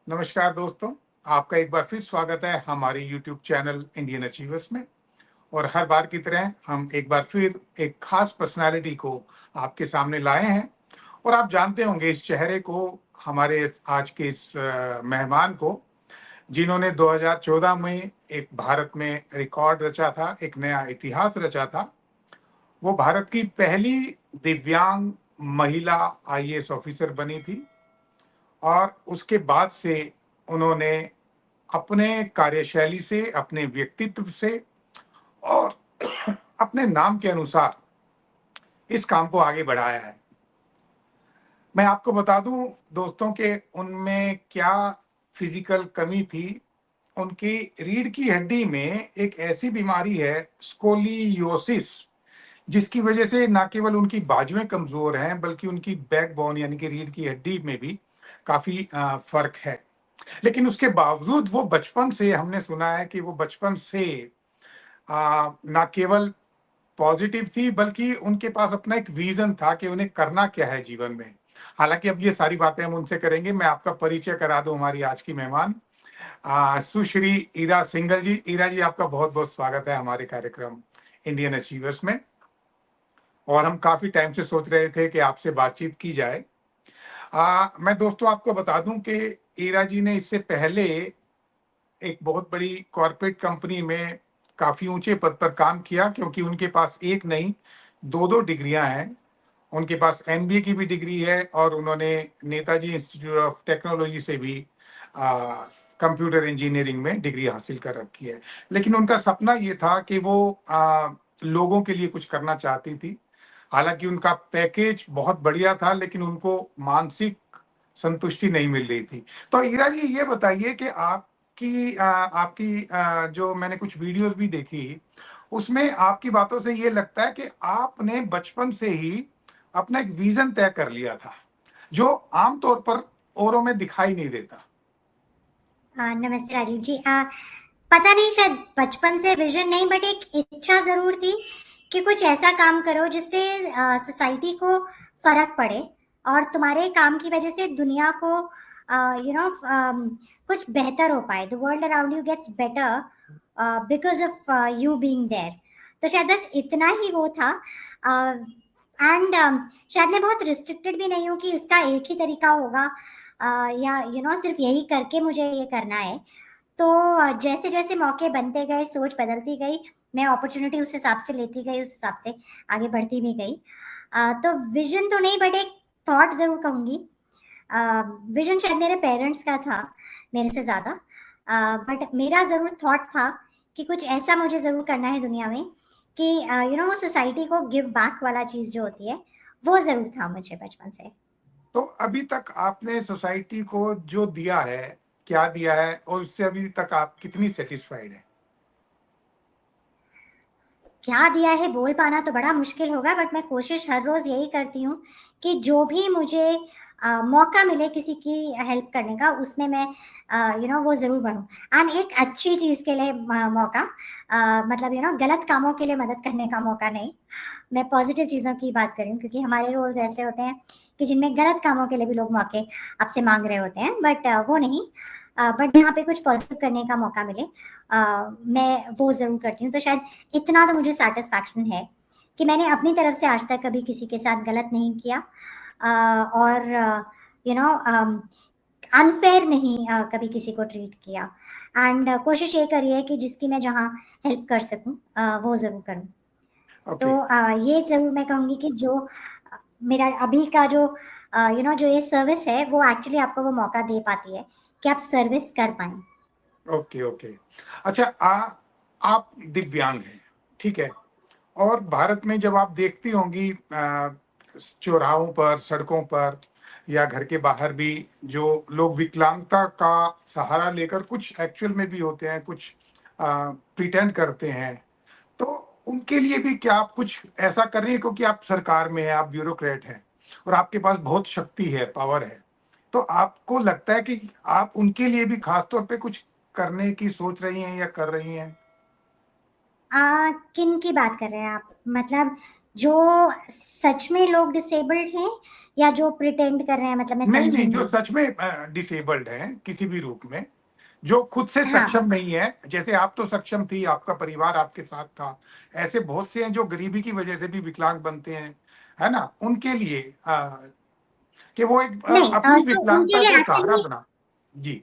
नमस्कार दोस्तों, आपका एक बार फिर स्वागत है हमारे यूट्यूब चैनल इंडियन अचीवर्स में। और हर बार की तरह हम एक बार फिर एक खास पर्सनालिटी को आपके सामने लाए हैं। और आप जानते होंगे इस चेहरे को, हमारे आज के इस मेहमान को, जिन्होंने 2014 में एक भारत में रिकॉर्ड रचा था, एक नया इतिहास रचा था। वो भारत की पहली दिव्यांग महिला आईएएस ऑफिसर बनी थी। और उसके बाद से उन्होंने अपने कार्यशैली से, अपने व्यक्तित्व से और अपने नाम के अनुसार इस काम को आगे बढ़ाया है। मैं आपको बता दूं दोस्तों के उनमें क्या फिजिकल कमी थी। उनकी रीढ़ की हड्डी में एक ऐसी बीमारी है, स्कोलियोसिस, जिसकी वजह से ना केवल उनकी बाजुएं कमजोर हैं बल्कि उनकी बैकबोन यानी कि रीढ़ की हड्डी में भी काफी फर्क है। लेकिन उसके बावजूद वो बचपन से, हमने सुना है कि वो बचपन से ना केवल पॉजिटिव थी बल्कि उनके पास अपना एक विजन था कि उन्हें करना क्या है जीवन में। हालांकि अब ये सारी बातें हम उनसे करेंगे। मैं आपका परिचय करा दूं, हमारी आज की मेहमान सुश्री ईरा सिंघल जी। ईरा जी, आपका बहुत बहुत स्वागत है हमारे कार्यक्रम इंडियन अचीवर्स में। और हम काफी टाइम से सोच रहे थे कि आपसे बातचीत की जाए। मैं दोस्तों आपको बता दूं कि ईरा जी ने इससे पहले एक बहुत बड़ी कॉर्पोरेट कंपनी में काफी ऊंचे पद पर काम किया, क्योंकि उनके पास एक नहीं, दो दो डिग्रियां हैं। उनके पास एमबीए की भी डिग्री है और उन्होंने नेताजी इंस्टीट्यूट ऑफ टेक्नोलॉजी से भी कंप्यूटर इंजीनियरिंग में डिग्री हासिल कर रखी है। लेकिन उनका सपना ये था कि वो लोगों के लिए कुछ करना चाहती थी। हालांकि उनका पैकेज बहुत बढ़िया था, लेकिन उनको मानसिक संतुष्टि नहीं मिल रही थी। तो ईरा जी, ये बताइए कि आपकी जो मैंने कुछ वीडियोस भी देखी, उसमें आपकी बातों से ये लगता है कि आपने बचपन से ही अपना एक विजन तय कर लिया था, जो आमतौर पर औरों में दिखाई नहीं देता। नमस्ते राजीव जी। पता नहीं, शायद बचपन से विजन नहीं बट एक इच्छा जरूर थी कि कुछ ऐसा काम करो जिससे सोसाइटी को फर्क पड़े और तुम्हारे काम की वजह से दुनिया को यू नो कुछ बेहतर हो पाए। The world around you gets better because of you being there. तो शायद बस इतना ही वो था। एंड शायद मैं बहुत रिस्ट्रिक्टेड भी नहीं हूँ कि इसका एक ही तरीका होगा या सिर्फ यही करके मुझे ये करना है। तो जैसे जैसे मौके बनते गए, सोच बदलती गई, मैं अपॉर्चुनिटी उस हिसाब से लेती गई, उस हिसाब से आगे बढ़ती भी गई। तो विजन तो नहीं बट एक थॉट जरूर कहूंगी। विजन शायद मेरे पेरेंट्स का था मेरे से ज्यादा, बट मेरा जरूर थॉट था कि कुछ ऐसा मुझे जरूर करना है दुनिया में कि वो सोसाइटी को गिव बैक वाला चीज जो होती है, वो जरूर था मुझे बचपन से। तो अभी तक आपने सोसाइटी को जो दिया है, क्या दिया है, और उससे अभी तक आप कितनी सेटिस्फाइड है? क्या दिया है बोल पाना तो बड़ा मुश्किल होगा, बट मैं कोशिश हर रोज यही करती हूँ कि जो भी मुझे मौका मिले किसी की हेल्प करने का, उसमें मैं वो जरूर बनूं। एंड एक अच्छी चीज के लिए मौका, मतलब गलत कामों के लिए मदद करने का मौका नहीं। मैं पॉजिटिव चीजों की बात कर रही हूँ, क्योंकि हमारे रोल्स ऐसे होते हैं कि जिनमें गलत कामों के लिए भी लोग मौके आपसे मांग रहे होते हैं, बट वो नहीं। बट यहाँ पे कुछ पॉजिटिव करने का मौका मिले, मैं वो जरूर करती हूँ। तो शायद इतना तो मुझे सेटिस्फैक्शन है कि मैंने अपनी तरफ से आज तक कभी किसी के साथ गलत नहीं किया, और अनफेयर नहीं कभी किसी को ट्रीट किया। एंड कोशिश ये करी है कि जिसकी मैं जहाँ हेल्प कर सकूं वो जरूर करूं। तो ओके। ये जरूर मैं कहूंगी कि जो मेरा अभी का जो जो ये सर्विस है, वो एक्चुअली आपको वो मौका दे पाती है कि आप सर्विस कर पाए। Okay okay. अच्छा, आप दिव्यांग हैं, ठीक है। और भारत में जब आप देखती होंगी चौराहों पर, सड़कों पर या घर के बाहर भी, जो लोग विकलांगता का सहारा लेकर, कुछ एक्चुअल में भी होते हैं, कुछ प्रिटेंड करते हैं, तो उनके लिए भी क्या आप कुछ ऐसा कर रही हैं? क्योंकि आप सरकार में हैं, आप ब्यूरोक्रेट हैं और आपके पास बहुत शक्ति है, पावर है। तो आपको लगता है कि आप उनके लिए भी खास तौर पे कुछ करने की सोच रही हैं या कर रही हैं? किन की बात कर रहे हैं आप, मतलब जो सच में लोग डिसेबल्ड हैं या जो प्रिटेंड कर रहे हैं, मतलब मैं नहीं समझी नहीं, जो नहीं। सच में डिसेबल्ड हैं किसी भी रूप में, जो खुद से हाँ सक्षम नहीं है, जैसे आप तो सक्षम थी, आपका परिवार आपके साथ था, ऐसे बहुत से हैं जो गरीबी की वजह से भी विकलांग बनते हैं, है ना? उनके लिए कि वो एक नहीं, अपनी सो उनके विकलांगता लिए को सहारा एक्चुअली बना। जी।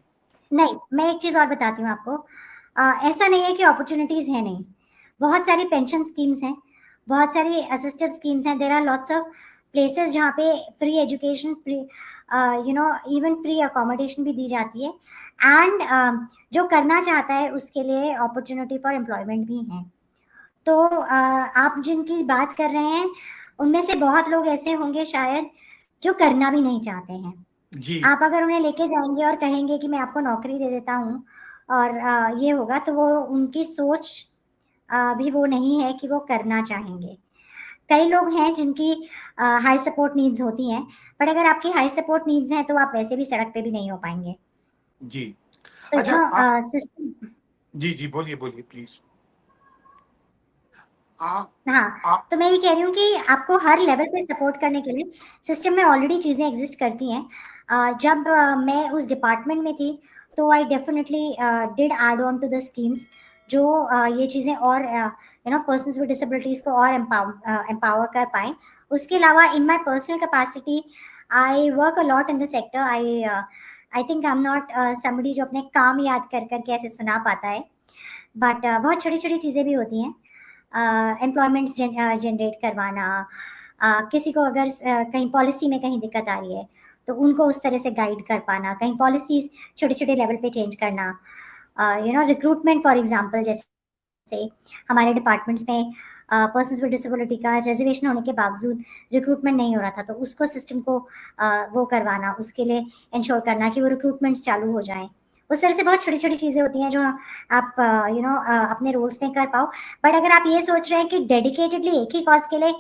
नहीं, मैं एक चीज और बताती हूँ आपको। ऐसा नहीं है कि अपॉर्चुनिटीज है नहीं, बहुत सारी पेंशन स्कीम्स हैं, बहुत सारी असिस्टिव स्कीम्स हैं। There are lots of places जहाँ पे free education, free even free accommodation भी दी जाती है। एंड जो करना चाहता है उसके लिए अपॉर्चुनिटी फॉर एम्प्लॉयमेंट भी है। तो आप जिनकी बात कर रहे हैं उनमें से बहुत लोग ऐसे होंगे शायद जो करना भी नहीं चाहते हैं। जी। आप अगर उन्हें लेके जाएंगे और कहेंगे कि मैं आपको नौकरी दे देता हूँ और ये होगा, तो वो उनकी सोच भी वो नहीं है कि वो करना चाहेंगे। कई लोग हैं जिनकी हाई सपोर्ट नीड्स होती हैं, बट अगर आपकी हाई सपोर्ट नीड्स हैं तो आप वैसे भी सड़क पे भी नहीं हो पाएंगे। जी। तो अच्छा आप, सिस्टम। जी जी, बोलिए बोलिए प्लीज। आप हाँ, आप तो मैं ये कह रही हूँ कि आपको हर लेवल पे सपोर्ट करने के लिए सिस्टम में ऑलरेडी चीज़ें एग्जिस्ट करती हैं। जब मैं उस डिपार्टमेंट में थी तो I definitely did add on to the schemes जो ये चीज़ें और पर्सन्स विद डिसेबिलिटीज़ को और एम्पावर कर पाए। उसके अलावा in my personal capacity I work a lot in the sector. I think I am not somebody जो अपने काम याद कर करके ऐसे सुना पाता है, बट बहुत छोटी छोटी चीज़ें भी होती हैं। एम्प्लॉयमेंट्स जनरेट करवाना, किसी को अगर कहीं पॉलिसी में कहीं दिक्कत आ रही है तो उनको उस तरह से गाइड कर पाना, कहीं पॉलिसीज छोटे छोटे लेवल पे चेंज करना। रिक्रूटमेंट फॉर एग्जांपल, जैसे हमारे डिपार्टमेंट्स में पर्सन्स विद डिसेबिलिटी का रिजर्वेशन होने के बावजूद रिक्रूटमेंट नहीं हो रहा था, तो उसको सिस्टम को वो करवाना, उसके लिए इंश्योर करना कि वो रिक्रूटमेंट्स चालू हो जाएं। उस तरह से बहुत छोटी छोटी चीज़ें होती हैं जो आप अपने रोल्स में कर पाओ। बट अगर आप ये सोच रहे हैं कि डेडिकेटेडली एक ही कॉज के लिए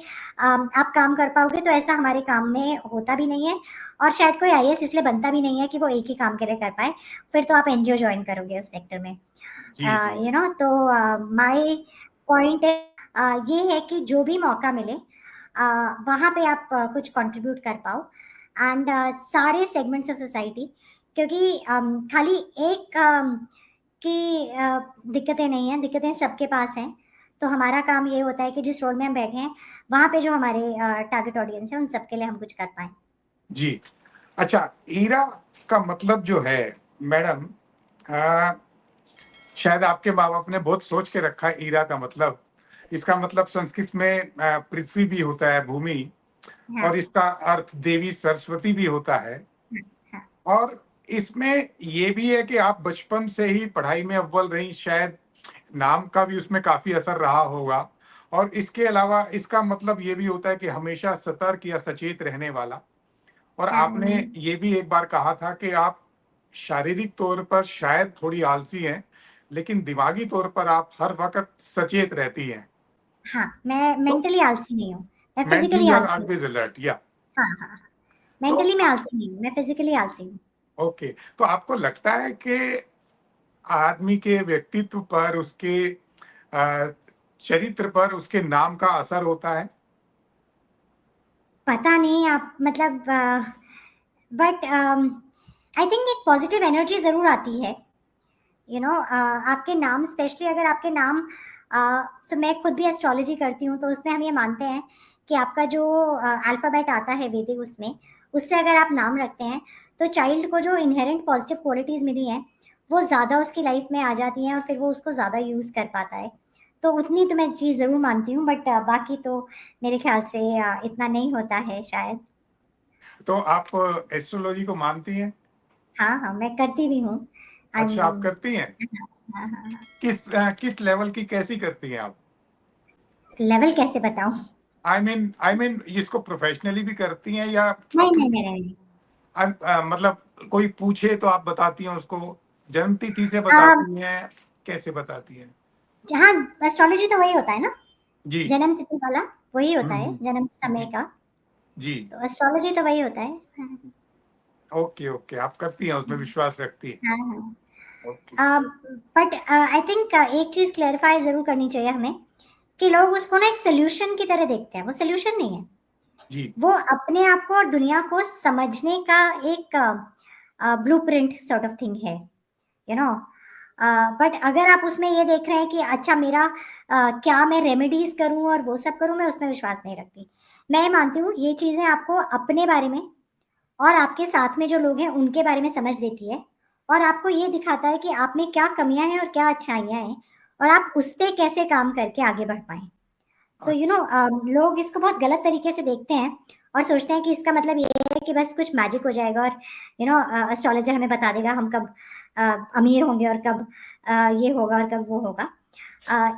आप काम कर पाओगे, तो ऐसा हमारे काम में होता भी नहीं है, और शायद कोई आईएएस इसलिए बनता भी नहीं है कि वो एक ही काम के लिए कर पाए। फिर तो आप एनजीओ ज्वाइन करोगे उस सेक्टर में। जी जी तो माय पॉइंट ये है कि जो भी मौका मिले वहाँ पे आप कुछ कंट्रीब्यूट कर पाओ, एंड सारे सेगमेंट्स ऑफ सोसाइटी, क्योंकि खाली एक की दिक्कतें नहीं हैं, दिक्कतें सबके पास हैं। तो हमारा काम ये होता है कि जिस रोल में हम बैठे हैं वहाँ पे जो हमारे टारगेट ऑडियंस है उन सबके लिए हम कुछ कर पाएं। जी। अच्छा, ईरा का मतलब जो है मैडम, अ, शायद आपके माँ बाप ने बहुत सोच के रखा है ईरा का मतलब। इसका मतलब संस्कृत में पृथ्वी भी होता है, भूमि, हाँ, और इसका अर्थ देवी सरस्वती भी होता है। हाँ, हाँ। और इसमें ये भी है कि आप बचपन से ही पढ़ाई में अव्वल रही, शायद नाम का भी उसमें काफी असर रहा होगा। और इसके अलावा इसका मतलब ये भी होता है कि हमेशा सतर्क या सचेत रहने वाला। और हाँ आपने जी। ये भी एक बार कहा था कि आप शारीरिक तौर पर शायद थोड़ी आलसी हैं, लेकिन दिमागी तौर पर आप हर वक्त सचेत रहती हैं। हाँ, मैं तो मेंटली आलसी नहीं हूँ, मैं मेंटली फिजिकली यू आर आलसी हूँ। ऑलवेज अलर्ट, या। हाँ, हाँ, हाँ। तो मेंटली मैं आलसी नहीं हूँ, मैं फिजिकली आलसी हूँ। ओके, तो आपको लगता है कि आदमी के व्यक्तित्व पर, उसके अ, चरित्र पर उसके नाम का असर होता है? पता नहीं, आप मतलब बट आई थिंक एक पॉजिटिव एनर्जी ज़रूर आती है। आपके नाम, स्पेशली अगर आपके नाम सो मैं खुद भी एस्ट्रोलॉजी करती हूँ, तो उसमें हम ये मानते हैं कि आपका जो अल्फ़ाबेट आता है वैदिक, उसमें उससे अगर आप नाम रखते हैं तो चाइल्ड को जो इनहेरेंट पॉजिटिव क्वालिटीज़ मिली हैं वो ज़्यादा उसकी लाइफ में आ जाती हैं और फिर वो उसको ज़्यादा यूज़ कर पाता है। तो उतनी तो मैं चीज़ ज़रूर मानती हूँ, बट बाकी तो मेरे ख्याल से इतना नहीं होता है शायद। तो आप एस्ट्रोलॉजी को मानती हैं? हाँ, हाँ, मैं करती भी हूँ। आई अच्छा, आप मीन करती हैं? हाँ, हाँ, हाँ। किस लेवल की, कैसी करती हैं आप? लेवल कैसे बताऊँ? आई मीन इसको प्रोफेशनली भी करती हैं या नहीं, नहीं, अपनी, नहीं, नहीं। मतलब कोई पूछे तो आप बताती हैं उसको, जन्मतिथि से अ, बताती हैं, कैसे बताती हैं? जहाँ एस्ट्रोलॉजी तो वही होता है ना, जी। जन्म तिथि वाला वही होता है, हम्म। जन्म समय जी का। जी। तो एस्ट्रोलॉजी तो वही होता है। हाँ, ओके ओके, आप करती हैं, उसमें विश्वास रखती हैं। हाँ, हाँ। ओके। बट आई थिंक एक चीज़ क्लैरिफाई ज़रूर करनी चाहिए हमें कि लोग उसको ना एक सोल्यूशन की तरह देखते हैं। वो सोल्यूशन नहीं है, जी वो अपने आप को और दुनिया को समझने का एक ब्लूप्रिंट सॉर्ट ऑफ थिंग है, यू नो। बट अगर आप उसमें ये देख रहे हैं कि अच्छा मेरा क्या मैं रेमेडीज करूं और वो सब करूं, मैं उसमें विश्वास नहीं रखती। मैं मानती हूँ ये चीजें आपको अपने बारे में और आपके साथ में जो लोग हैं उनके बारे में समझ देती है, और आपको ये दिखाता है कि आप में क्या कमियां हैं और क्या अच्छाइयां हैं, और आप उस पे कैसे काम करके आगे बढ़ पाए। तो अच्छा। लोग इसको बहुत गलत तरीके से देखते हैं और सोचते हैं कि इसका मतलब ये है कि बस कुछ मैजिक हो जाएगा और एस्ट्रोलॉजर हमें बता देगा हम कब अमीर होंगे और कब ये होगा और कब वो होगा।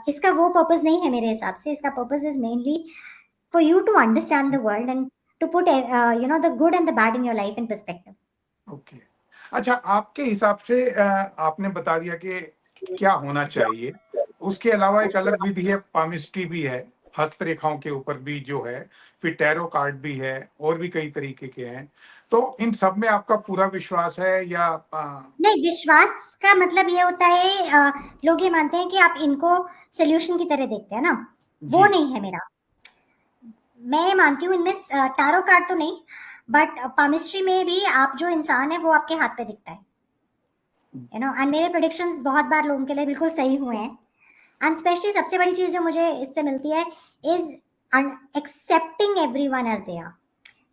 इसका वो पर्पस नहीं है मेरे हिसाब से। इसका purpose is mainly for you to understand the world and to put the good and the bad in your life in perspective. Okay. अच्छा, आपके हिसाब से आपने बता दिया कि क्या होना चाहिए। उसके अलावा एक अलग विधि है, पामिस्ट्री भी है, हस्तरेखाओं के ऊपर भी जो है, फिर टैरो कार्ड भी है, और भी कई तरीके के हैं। तो इन सब में आपका पूरा विश्वास है या नहीं, विश्वास का मतलब ये होता है लोग ये मानते हैं कि आप इनको सोल्यूशन की तरह देखते हैं ना, वो जी नहीं है मेरा। मैं मानती हूँ इनमें टारो कार्ड तो नहीं, बट पामिस्ट्री में भी आप जो इंसान है वो आपके हाथ पे दिखता है, एंड मेरे प्रेडिक्शंस बहुत बार लोगों के लिए बिल्कुल सही हुए हैं। एंड स्पेशली सबसे बड़ी चीज जो मुझे इससे मिलती है is accepting everyone as they are.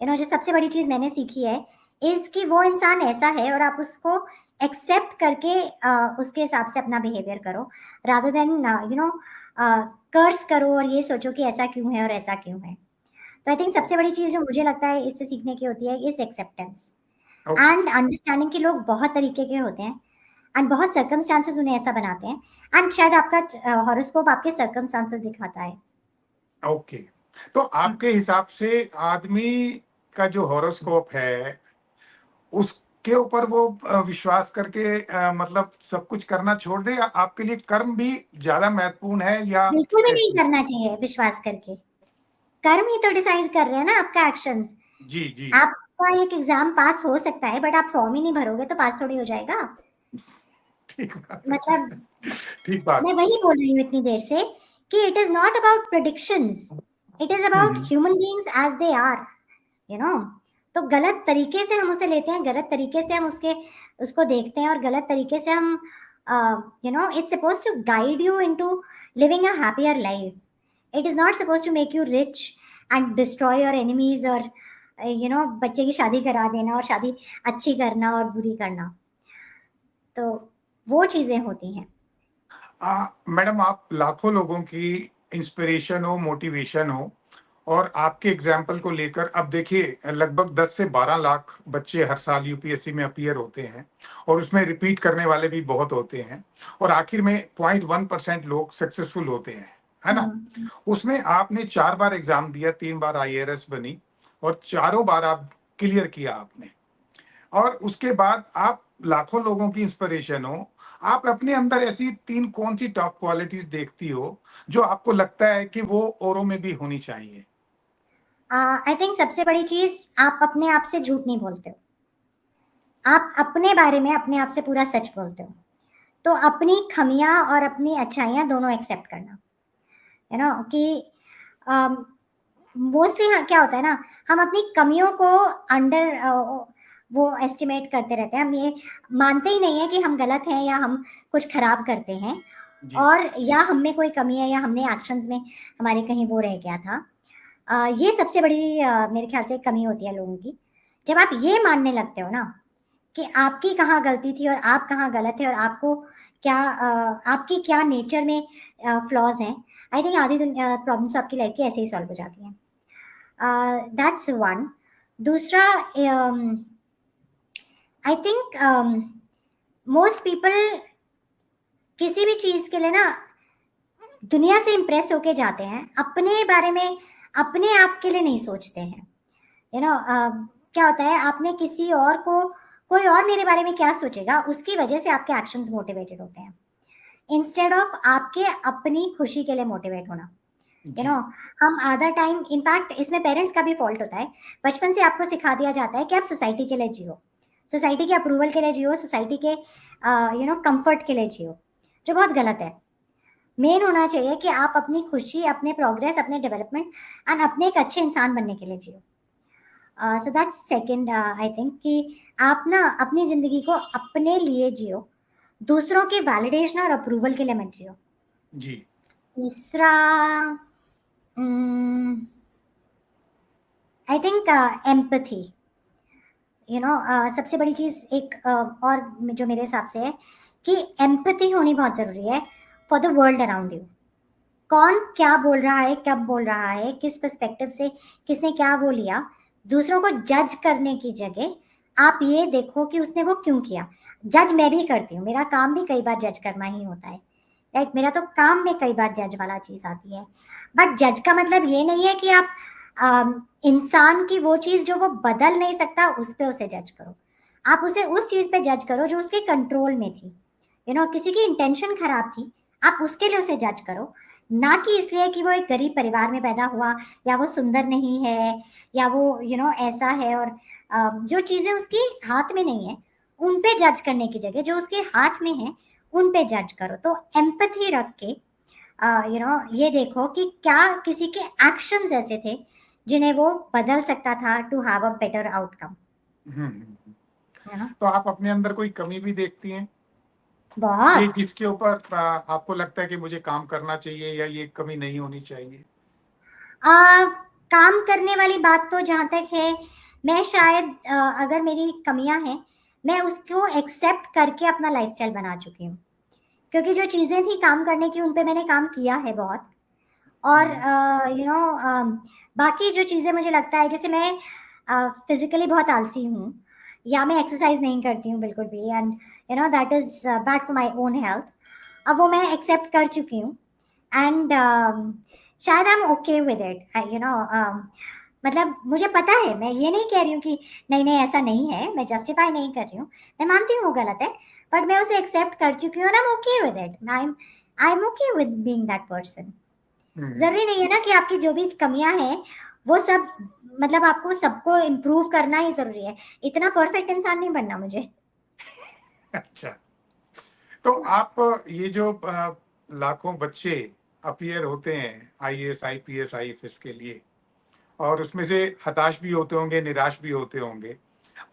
जो सबसे बड़ी चीज मैंने सीखी है इज कि वो इंसान ऐसा है और आप उसको एक्सेप्ट करके उसके हिसाब से अपना बिहेवियर करो, रादर देन कर्स करो और ये सोचो कि ऐसा क्यों है और ऐसा क्यों है। तो आई थिंक सबसे बड़ी चीज जो मुझे लगता है इससे सीखने की होती है is acceptance okay. And understanding कि लोग बहुत तरीके के होते हैं एंड बहुत सर्कमस्टांसेस उन्हें ऐसा बनाते हैं, एंड शायद आपका हॉरोस्कोप आपके सर्कमस्टांसेस दिखाता है। ओके, तो आपके हिसाब से आदमी का जो हॉरोस्कोप है उसके ऊपर वो विश्वास करके मतलब सब कुछ करना छोड़ दे, या आपके लिए कर्म भी ज्यादा महत्वपूर्ण है, या बिल्कुल भी नहीं कैसे? करना चाहिए विश्वास करके। कर्म ही तो डिसाइड कर रहे हैं ना आपका एक्शंस। जी जी। आपका एक एग्जाम पास हो सकता है बट आप फॉर्म ही नहीं भरोगे तो पास थोड़ी हो जाएगा। ठीक बात है। मतलब ठीक बात। मैं वही बोल रही हूँ इतनी देर से कि it is not about predictions, it is about hmm. Human beings as they are, you know. तो गलत तरीके से हम उसे लेते हैं, गलत तरीके से हम उसको देखते हैं, और गलत तरीके से हम it's suppose to guide you into living a happier life. It is not suppose to make you rich and destroy your enemies, और बच्चे की शादी करा देना और शादी अच्छी करना और बुरी करना। तो वो चीजें होती हैं। मैडम, आप लाखों लोगों की इंस्पिरेशन हो, मोटिवेशन हो, और आपके एग्जाम्पल को लेकर अब देखिए लगभग 10 से 12 लाख बच्चे हर साल यूपीएससी में अपीयर होते हैं, और उसमें रिपीट करने वाले भी बहुत होते हैं, और आखिर में 0.1% लोग सक्सेसफुल होते हैं, है ना? हम्म। उसमें आपने 4 बार एग्जाम दिया, 3 बार आईएआरएस बनी, और चारों बार आप क्लियर किया आपने, और उसके बाद आप लाखों लोगों की इंस्पिरेशन हो। आप अपने अंदर ऐसी 3 कौन सी टॉप क्वालिटीज देखती हो जो आपको लगता है कि वो औरों में भी होनी चाहिए? आई थिंक सबसे बड़ी चीज, आप अपने आप से झूठ नहीं बोलते हो। आप अपने बारे में अपने आप से पूरा सच बोलते हो। तो अपनी खमियां और अपनी अच्छाइयां दोनों एक्सेप्ट करना, कि मोस्टली क्या होता है ना, हम अपनी कमियों को अंडर वो एस्टिमेट करते रहते हैं। हम ये मानते ही नहीं है कि हम गलत हैं या हम कुछ खराब करते हैं, जी और या हम में कोई कमी है या हमने एक्शंस में हमारे कहीं वो रह गया था। ये सबसे बड़ी मेरे ख्याल से कमी होती है लोगों की। जब आप ये मानने लगते हो ना कि आपकी कहाँ गलती थी और आप कहाँ गलत है और आपको क्या आपकी क्या नेचर में फ्लॉज हैं, आई थिंक आधी प्रॉब्लम्स आपकी लाइफ की ऐसे ही सॉल्व हो जाती हैं। That's one. दूसरा, आई थिंक मोस्ट पीपल किसी भी चीज के लिए ना दुनिया से इम्प्रेस होके जाते हैं, अपने बारे में अपने आप के लिए नहीं सोचते हैं। क्या होता है, आपने किसी और को, कोई और मेरे बारे में क्या सोचेगा, उसकी वजह से आपके एक्शंस मोटिवेटेड होते हैं, इंस्टेड ऑफ आपके अपनी खुशी के लिए मोटिवेट होना। यू नो जी। हम आधा टाइम, इनफैक्ट इसमें पेरेंट्स का भी फॉल्ट होता है। बचपन से आपको सिखा दिया जाता है कि आप सोसाइटी के लिए जियो, सोसाइटी के अप्रूवल के लिए जियो, सोसाइटी के कंफर्ट के लिए जियो, जो बहुत गलत है। मेन होना चाहिए कि आप अपनी खुशी, अपने प्रोग्रेस, अपने डेवलपमेंट एंड अपने एक अच्छे इंसान बनने के लिए जियो। So that's second, I think कि आप ना अपनी जिंदगी को अपने लिए जियो, दूसरों के वैलिडेशन और अप्रूवल के लिए मत जियो। जी। तीसरा, आई थिंक एम्पथी, सबसे बड़ी चीज एक और जो मेरे हिसाब से है कि एम्पथी होनी बहुत जरूरी है for the world around you. कौन क्या बोल रहा है, कब बोल रहा है, किस पर्सपेक्टिव से किसने क्या वो लिया, दूसरों को जज करने की जगह आप ये देखो कि उसने वो क्यों किया। जज मैं भी करती हूँ, मेरा काम भी कई बार जज करना ही होता है, राइट। मेरा तो काम में कई बार जज वाला चीज आती है, बट जज का मतलब ये नहीं है कि आप इंसान की वो चीज जो वो बदल नहीं सकता उस पे उसे जज करो। आप उसे उस चीज पे जज करो जो उसके कंट्रोल में थी। किसी की इंटेंशन खराब थी, आप उसके लिए उसे जज करो, ना कि इसलिए कि वो एक गरीब परिवार में पैदा हुआ, या वो सुंदर नहीं है, या वो ऐसा है। और जो चीजें उसकी हाथ में नहीं है उन पे जज करने की जगह जो उसके हाथ में है उन पे जज करो। तो एम्पैथी रख के ये देखो कि क्या किसी के एक्शंस ऐसे थे जिन्हें वो बदल सकता था to have a better outcome. तो आप अपने अंदर कोई कमी भी देखती हैं, ये बहुत जिसके ऊपर आपको लगता है कि मुझे काम करना चाहिए या ये कमी नहीं होनी चाहिए? काम करने वाली बात तो जहाँ तक है, मैं शायद अगर मेरी कमियां हैं मैं उसको एक्सेप्ट करके अपना लाइफस्टाइल बना चुकी हूँ, क्योंकि जो चीज़ें थी काम करने की उन पे मैंने काम किया है बहुत। और बाकी जो चीज़ें मुझे लगता है, जैसे मैं फिजिकली बहुत आलसी हूँ, या मैं एक्सरसाइज नहीं करती हूँ बिल्कुल भी, and that is bad for my own health. अब वो मैं एक्सेप्ट कर चुकी हूँ, एंड शायद I am okay with it, मतलब मुझे पता है, मैं ये नहीं कह रही हूँ कि नहीं नहीं ऐसा नहीं है, मैं जस्टिफाई नहीं कर रही हूँ, मैं मानती हूँ वो गलत है, बट मैं उसे एक्सेप्ट कर चुकी हूँ और I am okay with it. I am okay with being that person. जरूरी नहीं है ना कि आपकी जो भी कमियां हैं वो सब, मतलब आपको सबको इम्प्रूव करना ही जरूरी है, इतना परफेक्ट इंसान नहीं बनना मुझे। अच्छा, तो आप ये जो लाखों बच्चे अपीयर होते हैं आईएएस, आईपीएस, आईएफएस के लिए, और उसमें से हताश भी होते होंगे, निराश भी होते होंगे,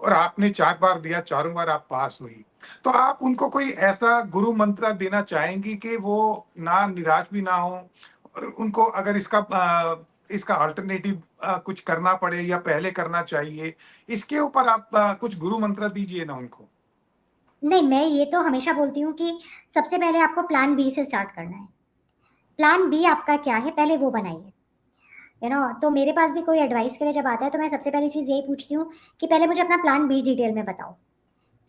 और आपने 4 बार दिया, चारों बार आप पास हुई। तो आप उनको कोई ऐसा गुरु मंत्र देना चाहेंगी कि वो ना निराश भी ना हो, और उनको अगर इसका अल्टरनेटिव कुछ करना पड़े या पहले करना चाहिए, इसके ऊपर आप कुछ गुरु मंत्र दीजिए ना उनको। नहीं, मैं ये तो हमेशा बोलती हूँ कि सबसे पहले आपको प्लान बी से स्टार्ट करना है। प्लान बी आपका क्या है, पहले वो बनाइए। तो मेरे पास भी कोई एडवाइस के लिए जब आता है तो मैं सबसे पहली चीज़ यही पूछती हूँ कि पहले मुझे अपना प्लान बी डिटेल में बताओ,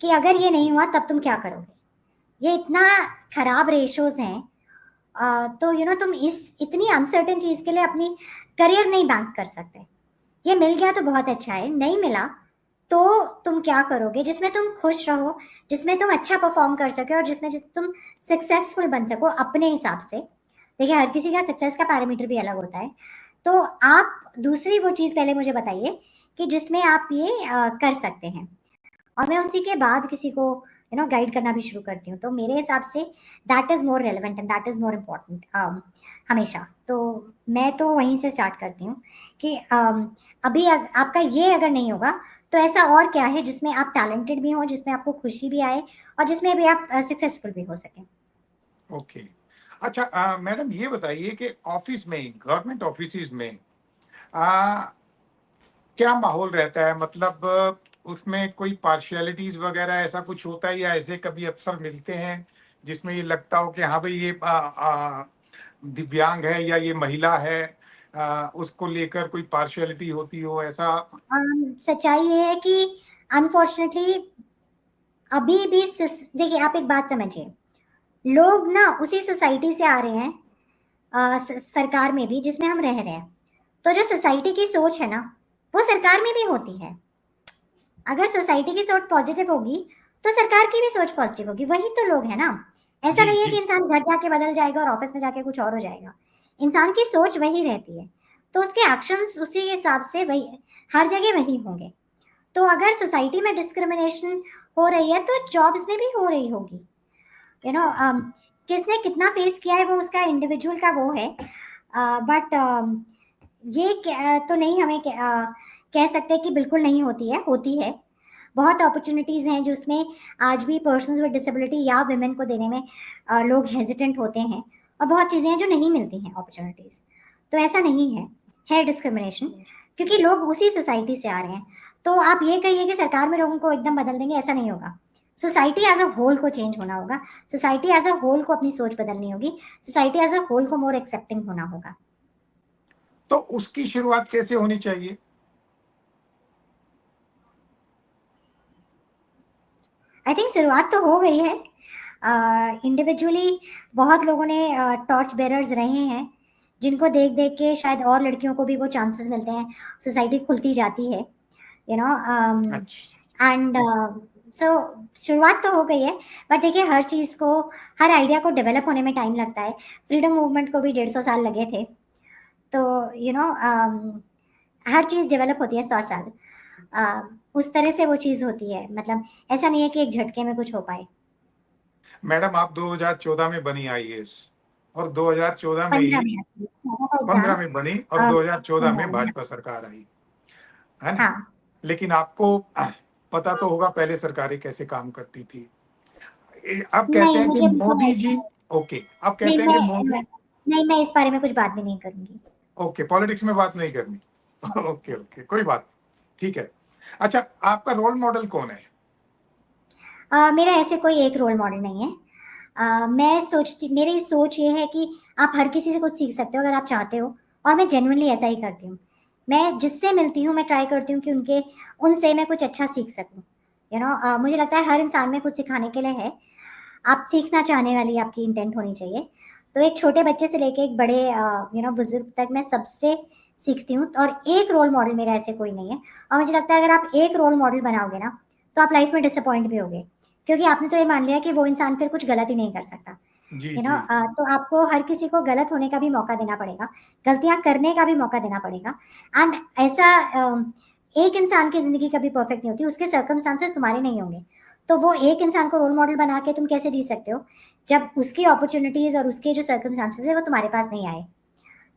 कि अगर ये नहीं हुआ तब तुम क्या करोगे। ये इतना खराब रेशोज हैं, तो तुम इस इतनी अनसर्टेन चीज़ के लिए अपनी करियर नहीं बैंक कर सकते। ये मिल गया तो बहुत अच्छा है, नहीं मिला तो तुम क्या करोगे जिसमें तुम खुश रहो, जिसमें तुम अच्छा परफॉर्म कर सके, और जिसमें तुम सक्सेसफुल बन सको अपने हिसाब से। देखिए, हर किसी का सक्सेस का पैरामीटर भी अलग होता है। तो आप दूसरी वो चीज़ पहले मुझे बताइए कि जिसमें आप ये कर सकते हैं, और मैं उसी के बाद किसी को गाइड करना भी शुरू करती हूँ। तो मेरे हिसाब say that is more relevant and that is more important हमेशा। तो मैं तो वहीं से स्टार्ट करती हूँ कि अभी आपका ये अगर नहीं होगा तो ऐसा और क्या है जिसमें आप टैलेंटेड भी हो, जिसमें आपको खुशी भी आए, और जिसमें भी आप सक्सेसफुल भी हो सकें। ओके। अच्छा, मैडम ये बताइए कि ऑफिस में, गवर्नमेंट ऑफिसेज में आ, क्या माहौल रहता है? मतलब उसमें कोई पार्शियलिटीज वगैरह ऐसा कुछ होता है, या ऐसे कभी अफसर मिलते हैं जिसमें ये लगता हो कि हाँ भाई ये दिव्यांग है या ये महिला है, उसको लेकर कोई पार्शियलिटी होती हो ऐसा? सच्चाई ये है कि अनफॉर्चुनेटली अभी भी देखिए, आप एक बात समझिए, लोग ना उसी सोसाइटी से आ रहे हैं, सरकार में भी जिसमें हम रह रहे हैं। तो जो सोसाइटी की सोच है ना, वो सरकार में भी होती है। अगर सोसाइटी की सोच पॉजिटिव होगी तो सरकार की भी सोच पॉजिटिव होगी, वही तो लोग है ना। ऐसा जी नहीं है जी। कि इंसान घर जाके बदल जाएगा और ऑफिस में जाके कुछ और हो जाएगा। इंसान की सोच वही रहती है, तो उसके एक्शंस उसी हिसाब से वही, हर जगह वही होंगे। तो अगर सोसाइटी में डिस्क्रिमिनेशन हो रही है तो जॉब्स में भी हो रही होगी। यू नो किसने कितना फेस किया है वो उसका इंडिविजुअल का वो है, बट तो नहीं हमें कह सकते कि बिल्कुल नहीं होती है, होती है। बहुत अपॉर्चुनिटीज हैं जो उसमें आज भी पर्सन्स विद डिसेबिलिटी या वुमेन को देने में लोग हेजिटेंट होते हैं, और बहुत चीज़ें हैं जो नहीं मिलती हैं अपॉर्चुनिटीज। तो ऐसा नहीं है डिस्क्रिमिनेशन, क्योंकि लोग उसी सोसाइटी से आ रहे हैं। तो आप ये कहिए कि सरकार में लोगों को एकदम बदल देंगे, ऐसा नहीं होगा। सोसाइटी एज अ होल को चेंज होना होगा, सोसाइटी एज अ होल को अपनी सोच बदलनी होगी, सोसाइटी एज अ होल को मोर एक्सेप्टिंग होना होगा। तो उसकी शुरुआत कैसे होनी चाहिए? आई थिंक शुरुआत तो हो गई है। इंडिविजुअली बहुत लोगों ने टॉर्च बेरर्स रहे हैं, जिनको देख देख के शायद और लड़कियों को भी वो चांसेस मिलते हैं, सोसाइटी खुलती जाती है, यू नो। अच्छा। एंड सो शुरुआत तो हो गई है, बट देखिए हर चीज़ को, हर आइडिया को डेवलप होने में टाइम लगता है। फ्रीडम मूवमेंट को भी 150 साल लगे थे। तो you know her cheese develop होती है 100 साल। उस तरह से वो चीज़ होती है, मतलब ऐसा नहीं है कि एक झटके में कुछ हो पाए। मैडम, आप 2014 में बनी आईएएस, और 2014 में 15 ही में आती है, 14 का 15 एग्जाम। में बनी, और 2014 में 15 में। भाजपा सरकार आई, है ना? हाँ। लेकिन आपको पता तो होगा पहले सरकारें कैसे काम करती थी। अब कहते नहीं, हैं कि मुझे बिल्कुल नहीं मोदी जी, पता। ओके, अब नहीं कहते हैं कि मैं मोदी, नहीं, मैं इस बारे में कुछ बात भी नहीं करूंगी। ओके, पॉलिटिक्स में बात नहीं करनी। ओके ओके, कोई बात, ठीक है। अच्छा, आपका रोल मॉडल कौन है? मेरा ऐसे कोई एक रोल मॉडल नहीं है। मैं सोचती, मेरी सोच ये है कि आप हर किसी से कुछ सीख सकते हो अगर आप चाहते हो, और मैं जेन्युइनली ऐसा ही करती हूँ। मैं जिससे मिलती हूँ मैं ट्राई करती हूँ कि उनसे मैं कुछ अच्छा सीख सकूँ। मुझे लगता है हर इंसान में कुछ सिखाने के लिए है। आप सीखना चाहने वाली आपकी इंटेंट होनी चाहिए। तो एक छोटे बच्चे से लेके एक बड़े बुजुर्ग तक मैं सबसे सीखती हूँ, और एक रोल मॉडल मेरा ऐसे कोई नहीं है। और मुझे लगता है अगर आप एक रोल मॉडल बनाओगे ना, तो आप लाइफ में डिसअपॉइंट भी होगे, क्योंकि आपने तो ये मान लिया कि वो इंसान फिर कुछ गलत ही नहीं कर सकता। जी जी। तो आपको हर किसी को गलत होने का भी मौका देना पड़ेगा, गलतियां करने का भी मौका देना पड़ेगा। एंड ऐसा एक इंसान की जिंदगी कभी परफेक्ट नहीं होती, उसके सर्कमस्टांसेस तुम्हारे नहीं होंगे। तो वो एक इंसान को रोल मॉडल बना के तुम कैसे जी सकते हो जब उसकी अपॉर्चुनिटीज और उसके जो सर्कमस्टांसेस है वो तुम्हारे पास नहीं आए।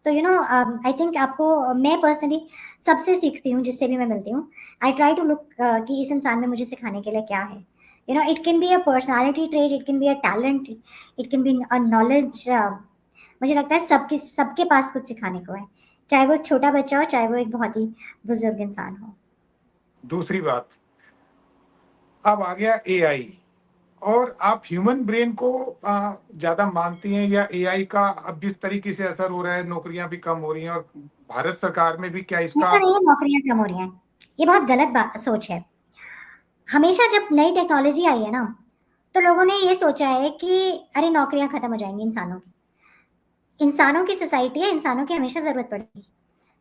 तो आई थिंक आपको, मैं पर्सनली सबसे सीखती हूँ जिससे भी मैं मिलती हूँ। आई ट्राई टू लुक कि इस इंसान में मुझे सिखाने के लिए क्या है। It can be a personality trait, it can be a talent, it can be a knowledge. मुझे लगता है सबके सबके पास कुछ सिखाने को है, चाहे वो एक छोटा बच्चा हो, चाहे वो एक बहुत ही बुजुर्ग इंसान हो। दूसरी बात, अब आ गया एआई, और आप ह्यूमन ब्रेन को ज्यादा मानती हैं, या एआई का अब जिस तरीके से असर हो रहा है, नौकरियां भी कम हो रही हैं, और भारत सरकार में भी क्या इसका? ऐसा नहीं है नौकरियां कम हो रही हैं, ये बहुत गलत सोच है। हमेशा जब नई टेक्नोलॉजी आई है ना, तो लोगों ने ये सोचा है कि अरे नौकरियां खत्म हो जाएंगी इंसानों की। इंसानों की सोसाइटी है, इंसानों की हमेशा जरूरत पड़ेगी।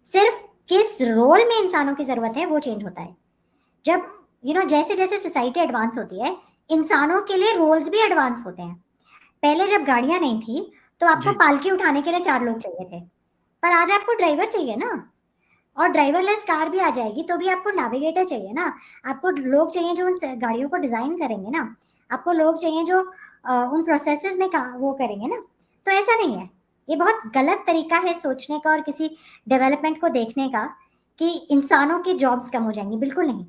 सिर्फ किस रोल में इंसानों की जरूरत है वो चेंज होता है। जब जैसे जैसे सोसाइटी एडवांस होती है, इंसानों के लिए रोल्स भी एडवांस होते हैं। पहले जब गाड़ियां नहीं थी, तो आपको जी पालकी उठाने के लिए 4 लोग चाहिए थे, पर आज आपको ड्राइवर चाहिए ना। और ड्राइवरलेस कार भी आ जाएगी तो भी आपको नेविगेटर चाहिए ना। आपको लोग चाहिए जो उन गाड़ियों को डिजाइन करेंगे ना। आपको लोग चाहिए जो उन प्रोसेसेस में वो करेंगे ना। तो ऐसा नहीं है, ये बहुत गलत तरीका है सोचने का और किसी डेवलपमेंट को देखने का, कि इंसानों की जॉब्स कम हो जाएंगी। बिल्कुल नहीं,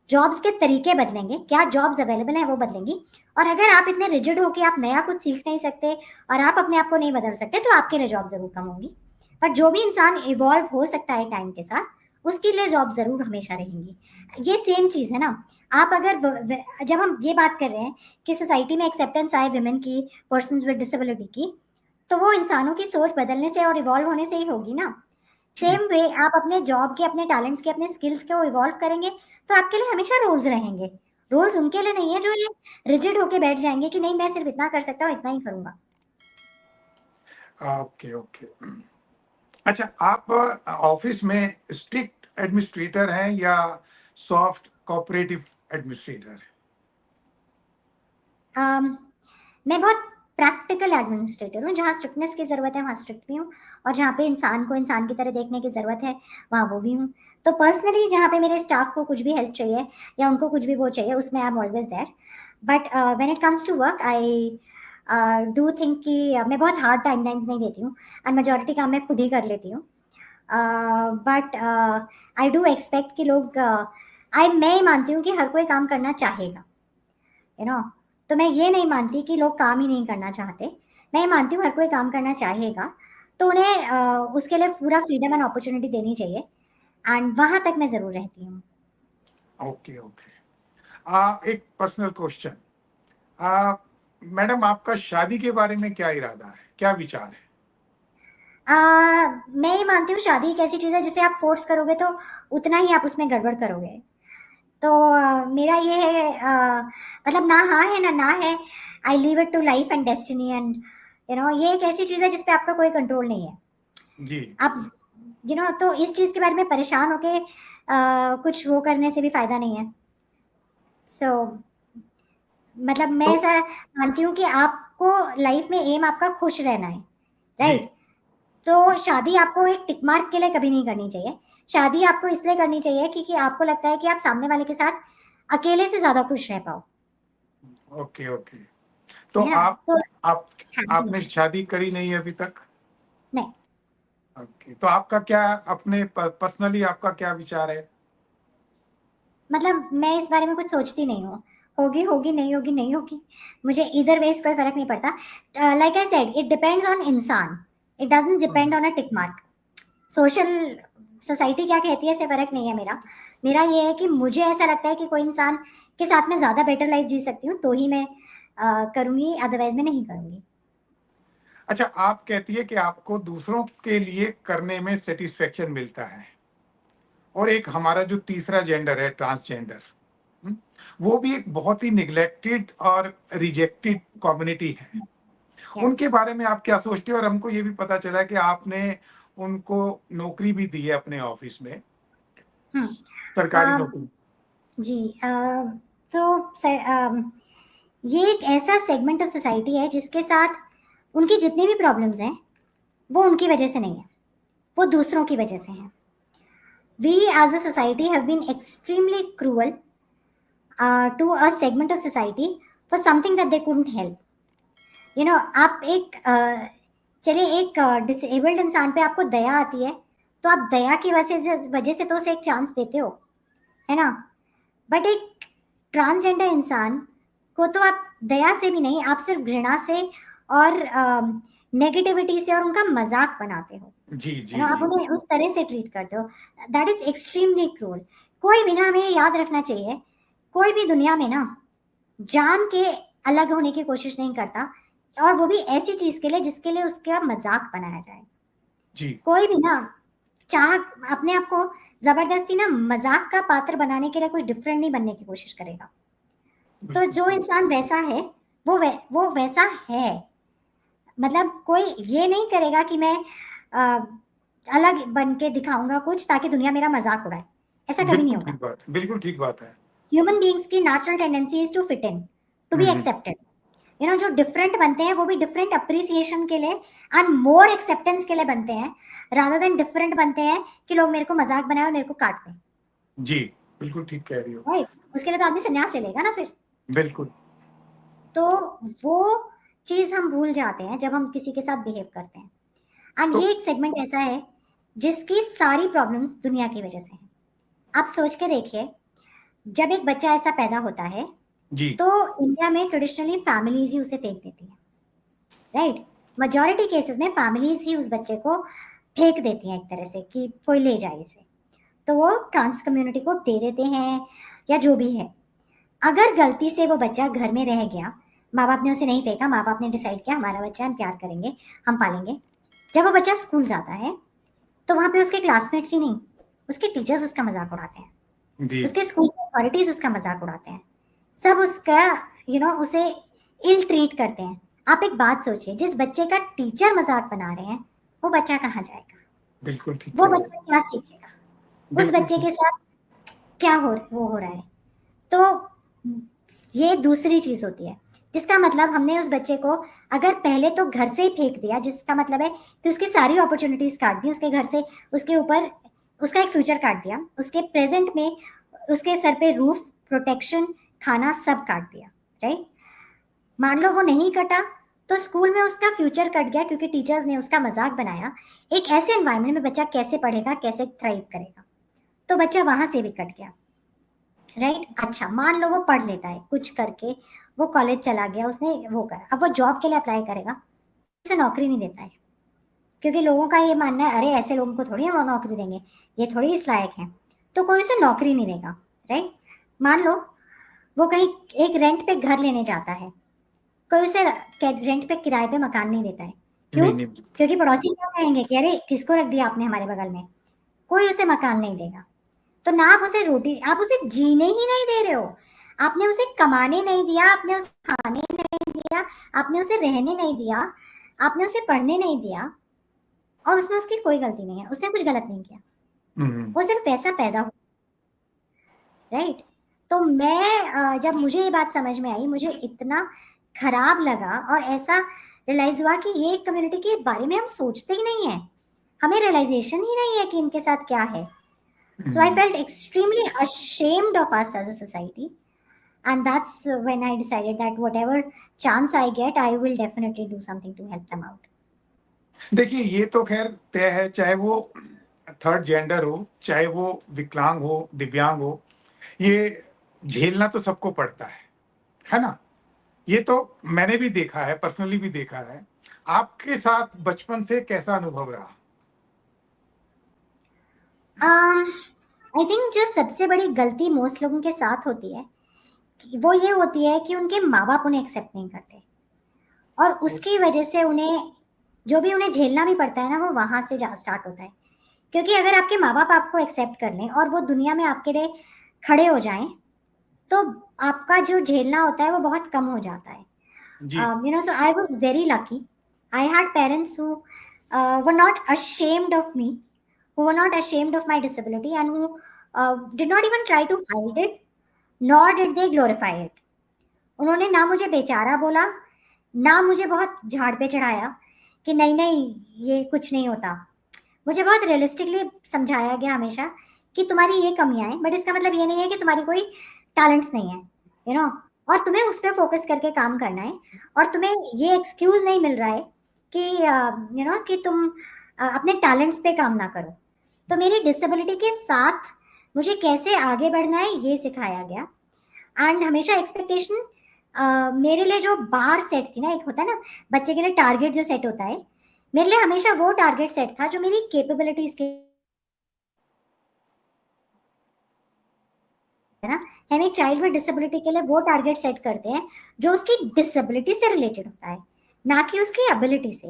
जॉब्स के तरीके बदलेंगे, क्या जॉब्स अवेलेबल है वो बदलेंगी। और अगर आप इतने रिजिड हो कि आप नया कुछ सीख नहीं सकते और आप अपने आप को नहीं बदल सकते, तो आपके लिए जॉब जरूर कम होंगी। पर जो भी इंसान इवॉल्व हो सकता है टाइम के साथ, उसके लिए जॉब जरूर हमेशा रहेंगी। ये सेम चीज है ना। आप अगर जब हम ये बात कर रहे हैं कि सोसाइटी में एक्सेप्टेंस आए वुमेन की, पर्सन विद डिसेबिलिटी की, तो वो इंसानों की सोच बदलने से और इवॉल्व होने से ही होगी ना। जी। सेम वे आप अपने जॉब के, अपने टैलेंट्स के, अपने स्किल्स को इवॉल्व करेंगे, तो आपके लिए हमेशा रोल्स रहेंगे। रोल्स उनके लिए नहीं है जो ये रिजिड होके बैठ जाएंगे कि नहीं मैं सिर्फ इतना कर सकता हूँ, इतना ही करूंगा। Okay okay. अच्छा, आप ऑफिस में स्ट्रिक्ट एडमिनिस्ट्रेटर हैं या सॉफ्ट कोऑपरेटिव एडमिनिस्ट्रेटर? um, मैं बहुत प्रैक्टिकल एडमिनिस्ट्रेटर हूँ। जहाँ स्ट्रिक्टनेस की ज़रूरत है वहाँ स्ट्रिक्ट भी हूँ, और जहाँ पे इंसान को इंसान की तरह देखने की ज़रूरत है वहाँ वो भी हूँ। तो पर्सनली जहाँ पे मेरे स्टाफ को कुछ भी हेल्प चाहिए या उनको कुछ भी वो चाहिए, उसमें I am always there. But when it comes to work, I do think कि मैं बहुत हार्ड टाइमलाइंस नहीं देती हूँ एंड मेजोरिटी काम मैं खुद ही कर लेती हूँ, बट आई डू एक्सपेक्ट कि लोग मैं मानती हूँ कि हर कोई काम करना चाहेगा, यू नो। तो मैं ये नहीं मानती कि लोग काम ही नहीं करना चाहते, मैं ये मानती हूँ हर कोई काम करना चाहेगा, तो उन्हें उसके लिए पूरा फ्रीडम एंड अपॉर्चुनिटी देनी चाहिए, एंड वहां तक मैं जरूर रहती हूँ। Okay okay. एक पर्सनल क्वेश्चन, मैडम आपका शादी के बारे में क्या इरादा है, क्या विचार है? मैं ये मानती हूँ शादी एक ऐसी चीज़ है जिसे आप फोर्स करोगे तो उतना ही आप उसमें गड़बड़ करोगे। तो मेरा ये है, मतलब ना हाँ है ना है, I leave it to life and destiny, and ये एक ऐसी चीज़ है जिस पे आपका कोई कंट्रोल नहीं है। जी आप तो इस चीज़ के बारे में परेशान होके कुछ वो करने से भी फायदा नहीं है। सो मतलब मैं तो ऐसा मानती हूँ कि आपको लाइफ में एम आपका खुश रहना है, जी राइट? तो शादी आपको एक टिक मार्क के लिए कभी नहीं करनी चाहिए। शादी आपको इसलिए करनी चाहिए क्योंकि आपको लगता है कि आप सामने वाले के साथ अकेले से ज्यादा खुश रह पाओ, ओके ओके। तो है ना? तो आप हाँ जी। आपने शादी करी नहीं अभी तक? नहीं, ओके, तो आपका क्या, अपने पर्सनली आपका क्या विचार है? मतलब मैं इस बारे में कुछ सोचती नहीं हूँ, होगी होगी, नहीं होगी नहीं होगी, मुझे इधर वेज कोई फर्क नहीं पड़ता। Like I said, it depends on इंसान, it doesn't depend on a tick mark. Social society क्या कहती है इससे फर्क नहीं है मेरा। मेरा ये है कि मुझे ऐसा लगता है कि कोई इंसान के साथ में ज्यादा बेटर लाइफ जी सकती हूँ तो ही मैं करूंगी, अदरवाइज मैं नहीं करूंगी। अच्छा, आप कहती है कि आपको दूसरों के लिए करने में सेटिस्फेक्शन मिलता है, और एक हमारा जो तीसरा जेंडर है, ट्रांसजेंडर, वो भी एक बहुत ही निग्लेक्टेड और रिजेक्टेड कम्युनिटी है। यस। उनके बारे में आप क्या सोचते हो? और हमको ये भी पता चला कि आपने उनको नौकरी भी दी है अपने ऑफिस में, सरकारी हम्म। नौकरी। जी, तो ये एक ऐसा सेगमेंट ऑफ सोसाइटी है जिसके साथ उनकी जितनी भी प्रॉब्लम्स हैं वो उनकी वजह से नहीं है, वो दूसरों की वजह से हैं। We as a society have been extremely cruel to a segment of society for something that they couldn't help. आप एक चलिए एक डिसेबल्ड इंसान पे आपको दया आती है तो आप दया की वजह से तो उसे एक चांस देते हो, है ना? बट एक ट्रांसजेंडर इंसान को तो आप दया से भी नहीं, आप सिर्फ घृणा से और नेगेटिविटी से और उनका मजाक बनाते हो, जी जी आप जी। उन्हें उस तरह से ट्रीट करते हो। That is extremely cruel. कोई भी ना, हमें याद रखना चाहिए, कोई भी दुनिया में ना जान के अलग होने की कोशिश नहीं करता, और वो भी ऐसी चीज के लिए जिसके लिए उसका मजाक बनाया जाए। जी कोई भी ना चाह अपने आप को जबरदस्ती ना मजाक का पात्र बनाने के लिए कुछ डिफरेंट नहीं बनने की कोशिश करेगा। तो जो बिल्कुल। इंसान वैसा है वो वैसा है। मतलब कोई ये नहीं करेगा कि मैं अलग बन के दिखाऊंगा कुछ ताकि दुनिया मेरा मजाक उड़ाए, ऐसा कभी नहीं बिल्कुल होगा। ठीक बात, बिल्कुल ठीक बात है। ह्यूमन बीइंग्स की natural tendency is to fit in, to be hmm. Accepted. जो डिफरेंट बनते हैं वो भी डिफरेंट अप्रिसिएशन के लिए एंड मोर एक्सेप्टेंस के लिए बनते हैं, रादर देन डिफरेंट बनते हैं कि लोग मेरे को मजाक बनाए और मेरे को काट दें। जी बिल्कुल ठीक कह रही हो। राइट? उसके लिए तो आदमी संन्यास ले लेगा ना फिर। बिल्कुल। तो वो चीज हम भूल जाते हैं जब हम किसी के साथ बिहेव करते हैं। एंड तो ये एक सेगमेंट ऐसा है जिसकी सारी प्रॉब्लम्स दुनिया की वजह से है। आप सोच के देखिए, जब एक बच्चा ऐसा पैदा होता है जी तो इंडिया में ट्रेडिशनली फैमिलीज ही उसे फेंक देती है, राइट? मेजोरिटी केसेस में फैमिलीज ही उस बच्चे को फेंक देती हैं एक तरह से कि कोई ले जाए इसे, तो वो ट्रांस कम्युनिटी को दे देते हैं या जो भी है। अगर गलती से वो बच्चा घर में रह गया, माँ बाप ने उसे नहीं फेंका, माँ बाप ने डिसाइड किया हमारा बच्चा, हम प्यार करेंगे, हम पालेंगे। जब वो बच्चा स्कूल जाता है तो वहां पे उसके क्लासमेट्स ही नहीं, उसके टीचर्स उसका मजाक उड़ाते हैं, जी उसके स्कूल की अथॉरिटीज उसका मजाक उड़ाते हैं, सब उसका उसे इल ट्रीट करते हैं। आप एक बात सोचिए, जिस बच्चे का टीचर मजाक बना रहे हैं वो बच्चा कहाँ जाएगा? बिल्कुल ठीक वो कह रहे बच्चा क्या सीखेगा? हो। उस बिल्कुल बच्चे ठीक। के साथ क्या हो रहा है? तो ये दूसरी चीज होती है, जिसका मतलब हमने उस बच्चे को अगर पहले तो घर से ही फेंक दिया, जिसका मतलब है कि उसकी सारी अपॉर्चुनिटीज काट दी, उसके घर से उसके ऊपर उसका एक फ्यूचर काट दिया, उसके प्रेजेंट में उसके सर पे रूफ, प्रोटेक्शन, खाना सब काट दिया, राइट? मान लो वो नहीं कटा, तो स्कूल में उसका फ्यूचर कट गया क्योंकि टीचर्स ने उसका मजाक बनाया। एक ऐसे एनवायरनमेंट में बच्चा कैसे पढ़ेगा, कैसे थ्राइव करेगा, तो बच्चा वहां से भी कट गया, राइट। अच्छा, मान लो वो पढ़ लेता है कुछ करके, वो कॉलेज चला गया, उसने वो करा, अब वो जॉब के लिए अप्लाई करेगा, उसे नौकरी नहीं देता है, क्योंकि लोगों का ये मानना है अरे ऐसे लोगों को थोड़ी हम नौकरी देंगे, ये थोड़ी इस लायक है, तो कोई उसे नौकरी नहीं देगा, राइट। मान लो वो कहीं एक रेंट पे घर लेने जाता है, कोई उसे रेंट पे किराए पे मकान नहीं देता है। क्यों? नहीं नहीं। क्योंकि पड़ोसी क्या कहेंगे कि अरे किसको रख दिया आपने हमारे बगल में, कोई उसे मकान नहीं देगा। तो ना आप उसे रोटी, आप उसे जीने ही नहीं दे रहे हो, आपने उसे कमाने नहीं दिया, आपने उसे खाने नहीं दिया, आपने उसे रहने नहीं दिया, आपने उसे पढ़ने नहीं दिया, और उसमें उसकी कोई गलती नहीं है, उसने कुछ गलत नहीं किया, वो सिर्फ वैसा पैदा हुआ, राइट। तो मैं जब मुझे ये बात समझ में आई, मुझे इतना खराब लगा और ऐसा रियलाइज हुआ कि ये कम्युनिटी के बारे में हम सोचते ही नहीं है, हमें रियलाइजेशन ही नहीं है कि इनके साथ क्या है। So I felt extremely ashamed of us as a society, and that's when I decided that whatever chance I get, I will definitely do something to help them out. देखिए, ये तो खैर तय है, चाहे वो थर्ड जेंडर हो, चाहे वो विकलांग हो, दिव्यांग हो, ये झेलना तो सबको पड़ता है ना? ये तो मैंने भी देखा है, पर्सनली भी देखा है। आपके साथ बचपन से कैसा अनुभव रहा? आई थिंक जो सबसे बड़ी गलती मोस्ट लोगों के साथ होती है वो ये होती है कि उनके माँ बाप उन्हें एक्सेप्ट नहीं करते, और उसकी वजह से उन्हें जो भी उन्हें झेलना भी पड़ता है ना, वो वहां से स्टार्ट होता है। क्योंकि अगर आपके माँ बाप आपको एक्सेप्ट कर लें और वो दुनिया में आपके लिए खड़े हो जाएं, तो आपका जो झेलना होता है वो बहुत कम हो जाता है। जी। So I was very lucky. I had parents who were not ashamed of me, who were not ashamed of my disability, and who did not even try to hide it, nor did they glorify it. उन्होंने ना मुझे बेचारा बोला, ना मुझे बहुत झाड़ पे चढ़ाया कि नहीं नहीं ये कुछ नहीं होता। मुझे बहुत रियलिस्टिकली समझाया गया हमेशा कि तुम्हारी ये कमियां हैं, बट इसका मतलब ये नहीं है कि तुम्हारी कोई टैलेंट्स नहीं है, यू नो, और तुम्हें उस पर फोकस करके काम करना है, और तुम्हें ये एक्सक्यूज नहीं मिल रहा है कि कि तुम अपने टैलेंट्स पे काम ना करो। तो मेरी डिसेबिलिटी के साथ मुझे कैसे आगे बढ़ना है ये सिखाया गया। एंड हमेशा एक्सपेक्टेशन मेरे लिए जो बार सेट थी ना, एक होता है ना बच्चे के लिए टारगेट जो सेट होता है, मेरे लिए हमेशा वो टारगेट सेट था जो मेरी कैपेबिलिटीज के, है ना। हम एक चाइल्ड विद डिसेबिलिटी के लिए वो टारगेट सेट करते हैं जो उसकी डिसेबिलिटी से रिलेटेड होता है, ना कि उसकी एबिलिटी से।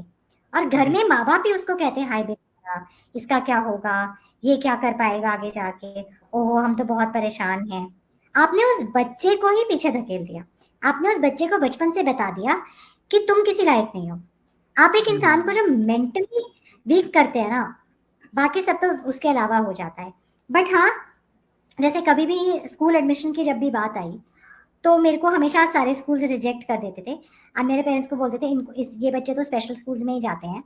और घर में माँ बाप ही उसको कहते हैं हाय बेटा इसका क्या होगा, ये क्या कर पाएगा आगे जाके, ओहो हम तो बहुत परेशान हैं। आपने उस बच्चे को ही पीछे धकेल दिया, आपने उस बच्चे को बचपन से बता दिया कि तुम किसी लायक नहीं हो। आप एक इंसान को जो मेंटली वीक करते हैं ना, बाकी सब तो उसके अलावा हो जाता है। बट हाँ, जैसे कभी भी स्कूल एडमिशन की जब भी बात आई, तो मेरे को हमेशा सारे स्कूल्स रिजेक्ट कर देते थे, और मेरे पेरेंट्स को बोलते थे इनको ये बच्चे तो स्पेशल स्कूल्स में ही जाते हैं,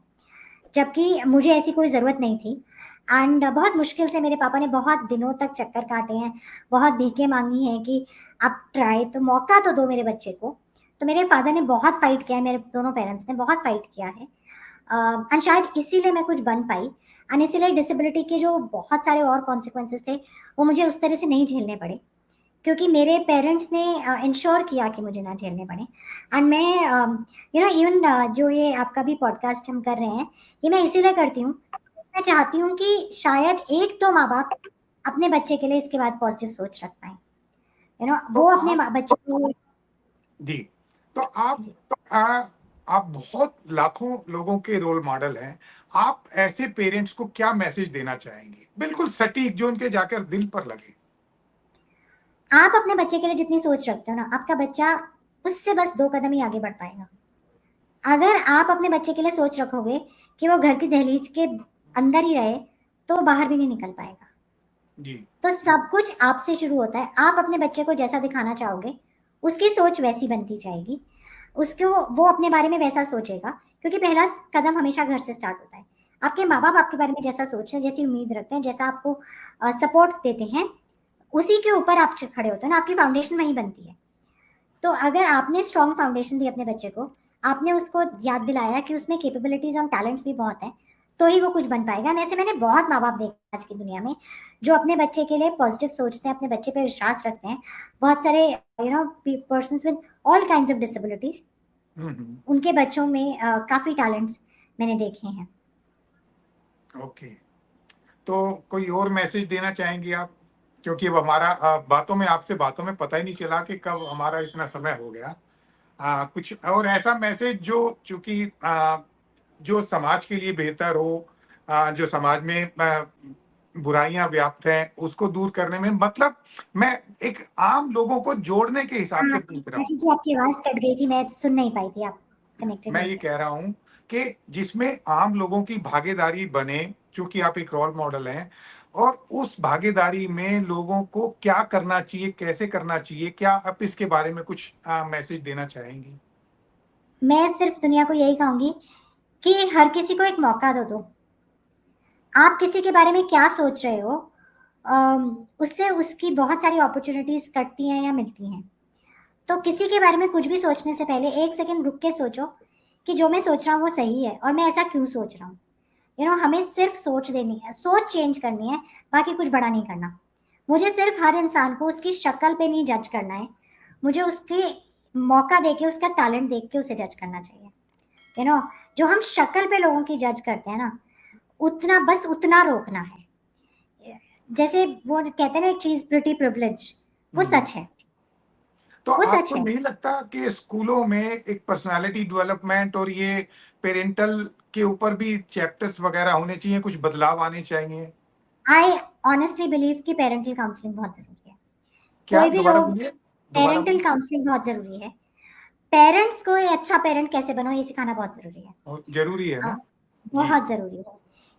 जबकि मुझे ऐसी कोई ज़रूरत नहीं थी। एंड बहुत मुश्किल से मेरे पापा ने बहुत दिनों तक चक्कर काटे हैं, बहुत भीखे मांगी हैं कि आप ट्राई तो मौका तो दो मेरे बच्चे को। तो मेरे फादर ने बहुत फाइट किया है, मेरे दोनों पेरेंट्स ने बहुत फाइट किया है, एंड शायद इसीलिए मैं कुछ बन पाई। एंड इसीलिए डिसेबिलिटी के जो बहुत सारे और कॉन्सिक्वेंसेस थे वो मुझे उस तरह से नहीं झेलने पड़े, क्योंकि मेरे पेरेंट्स ने इंश्योर किया कि मुझे ना झेलने पड़े। एंड मैं इवन जो ये आपका भी पॉडकास्ट हम कर रहे हैं, ये मैं इसीलिए करती हूँ, मैं चाहती हूँ कि शायद एक तो माँ बाप अपने बच्चे के लिए इसके बाद पॉजिटिव सोच रख पाए, वो अपने बच्चे को। जी। तो आप बहुत लाखों लोगों के रोल मॉडल हैं। आप ऐसे पेरेंट्स को क्या मैसेज देना चाहेंगे, बिल्कुल सटीक, जो उनके जाकर दिल पर लगे? आप अपने बच्चे के लिए जितनी सोच रखते हो ना, आपका बच्चा उससे बस 2 कदम ही आगे बढ़ पाएगा। अगर आप अपने बच्चे के लिए सोच रखोगे कि वो घर की दहलीज के अंदर ही रहे, तो वो बाहर भी नहीं निकल पाएगा। जी। तो सब कुछ आपसे शुरू होता है। आप अपने बच्चे को जैसा दिखाना चाहोगे, उसकी सोच वैसी बनती जाएगी, उसको वो अपने बारे में वैसा सोचेगा, क्योंकि पहला कदम हमेशा घर से स्टार्ट होता है। आपके माँ बाप आपके बारे में जैसा सोचते हैं, जैसी उम्मीद रखते हैं, जैसा आपको सपोर्ट देते हैं, उसी के ऊपर आप खड़े होते हैं ना, आपकी फाउंडेशन वहीं बनती है। तो अगर आपने स्ट्रॉन्ग फाउंडेशन दी अपने बच्चे को, आपने उसको याद दिलाया कि उसमें कैपेबिलिटीज और टैलेंट्स भी बहुत हैं, तो ही वो कुछ बन पाएगा। ऐसे मैंने बहुत माँ बाप देखे आज की दुनिया में जो अपने बच्चे के लिए पॉजिटिव सोचते हैं, अपने बच्चे पे विश्वास रखते हैं। बहुत सारे persons with all kinds of disabilities, उनके बच्चों में काफी टैलेंट्स मैंने देखे हैं। ओके, तो कोई और मैसेज देना चाहेंगी आप? क्योंकि अब हमारा आपसे बातों में पता ही नहीं चला कि कब हमारा इतना समय हो गया। कुछ और ऐसा मैसेज जो चूंकि जो समाज के लिए बेहतर हो, जो समाज में बुराइयां व्याप्त हैं उसको दूर करने में, मतलब मैं एक आम लोगों को जोड़ने के हिसाब से पूछ रहा हूँ। जी, आपकी आवाज कट गई थी, मैं सुन नहीं पाई थी, आप कनेक्टेड मैं नहीं ये थे। कह रहा हूँ कि जिसमें आम लोगों की भागीदारी बने, चूंकि आप एक रोल मॉडल हैं, और उस भागीदारी में लोगों को क्या करना चाहिए, कैसे करना चाहिए, क्या आप इसके बारे में कुछ मैसेज देना चाहेंगी? मैं सिर्फ दुनिया को यही कहूंगी कि हर किसी को एक मौका दो। आप किसी के बारे में क्या सोच रहे हो, उससे उसकी बहुत सारी अपॉर्चुनिटीज कटती हैं या मिलती हैं। तो किसी के बारे में कुछ भी सोचने से पहले एक सेकंड रुक के सोचो कि जो मैं सोच रहा हूँ वो सही है और मैं ऐसा क्यों सोच रहा हूँ। हमें सिर्फ सोच देनी है, सोच चेंज करनी है, बाकी कुछ बड़ा नहीं करना। मुझे सिर्फ हर इंसान को उसकी शक्ल पे नहीं जज करना है, मुझे उसके मौका देके, उसका टैलेंट देख के उसे जज करना चाहिए। यू नो जो हम शक्ल पे लोगों की जज करते हैं ना, उतना बस उतना रोकना है। जैसे वो कहते हैं ना, एक चीज प्रिटी प्रिविलेज, वो सच है, तो वो सच आपको है। नहीं लगता कि स्कूलों में एक पर्सनालिटी डेवलपमेंट और ये पेरेंटल के ऊपर भी चैप्टर्स वगैरह होने चाहिए, कुछ बदलाव आने चाहिए? आई ऑनेस्टली बिलीव कि पेरेंटल काउंसलिंग बहुत जरूरी है। क्या? कोई भी दोबारा लोग, बोलिए, दोबारा पेरेंटल बोलिए। काउंसलिंग बहुत जरूरी है। पेरेंट्स को एक अच्छा पेरेंट कैसे बनो ये सिखाना बहुत जरूरी है। बहुत जरूरी है हाँ, ना? जी। बहुत ज़रूरी है।